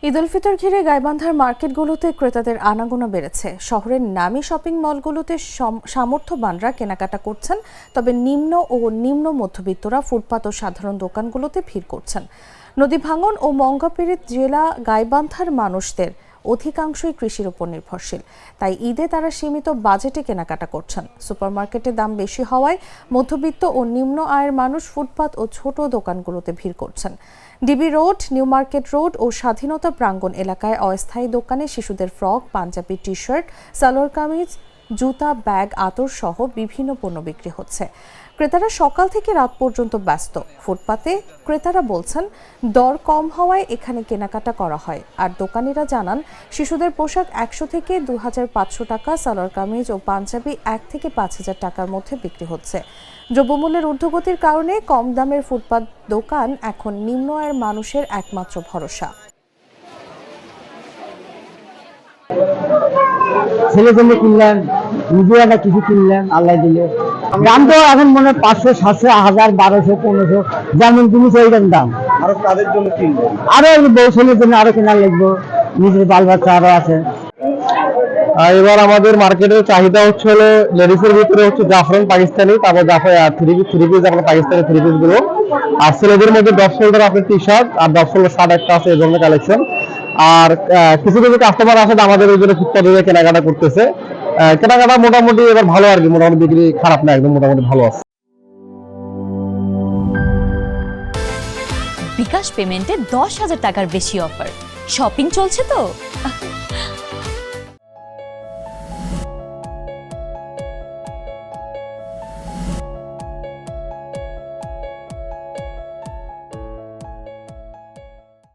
ঈদ উল ফিতর ঘিরে গাইবান্ধার মার্কেটগুলোতে ক্রেতাদের আনাগোনা বেড়েছে। শহরের নামী শপিং মলগুলোতে সামর্থ্যবানরা কেনাকাটা করছেন, তবে নিম্ন ও নিম্ন মধ্যবিত্তরা ফুটপাত ও সাধারণ দোকানগুলোতে ভিড় করছেন। নদী ভাঙন ও মঙ্গাপীড়িত জেলা গাইবান্ধার মানুষদের অধিকাংশই কৃষির উপর নির্ভরশীল, তাই ঈদে তারা সীমিত বাজেটে কেনাকাটা করছেন। সুপারমার্কেটে দাম বেশি হওয়ায় মধ্যবিত্ত ও নিম্ন আয়ের মানুষ ফুটপাত ও ছোট দোকানগুলোতে ভিড় করছেন। DB road, new market road ও স্বাধীনতা প্রাঙ্গণ এলাকায় অস্থায়ী দোকানে শিশুদের frock, panjabi, T shirt, salwar kameez, জুতা, ব্যাগ, আতর সহ বিভিন্ন পণ্য বিক্রি হচ্ছে। ক্রেতারা সকাল থেকে রাত পর্যন্ত ব্যস্ত। ফুটপাতে ক্রেতারা বলছেন দর কম হওয়ায় এখানে কেনাকাটা করা হয়। আর দোকানিরা জানান শিশুদের পোশাক 100 থেকে 2500 টাকা, সালোয়ার কামিজ ও পাঞ্জাবি 1 থেকে 5000 টাকার মধ্যে বিক্রি হচ্ছে। দ্রব্যমূল্যের ঊর্ধ্বগতির কারণে কম দামের ফুটপাত দোকান এখন নিম্ন আয়ের মানুষের একমাত্র ভরসা। ছেলে জন্য কিনলেন, নিজে একটা কিছু কিনলেন, আল্লাহ দিলে। দাম তো এখন মনে হয় 500, 700, 1000, 1200, 1500 যেমন জিনিস ওইটার দাম। আরো তাদের জন্য কিনবো, আরো বউ ছেলের জন্য আরো কেনা লাগবে, নিজের বাল বাচ্চা আরো আছে। এবার আমাদের মার্কেটের চাহিদা হচ্ছে হলো লেডিসের ভিতরে হচ্ছে জাফরান পাকিস্তানি, তারপর থ্রি পিস আপনার পাকিস্তানি থ্রি পিস গুলো, আর ছেলেদের মধ্যে 10 শোল্ডার আপনার টি শার্ট আর 10 শোল্ডার শার্ট একটা আছে, এই ধরনের কালেকশন। আর কিছু কিছু কাস্টমার আছে আমাদের ওই জন্য ফুটপাতে কেনাকাটা করতেছে। কেনাকাটা মোটামুটি এবার ভালো আর কি, মোটামুটি বিক্রি খারাপ না, একদম মোটামুটি ভালো আছে। বিকাশ পেমেন্টে 10,000 টাকার বেশি অফার। শপিং চলছে তো।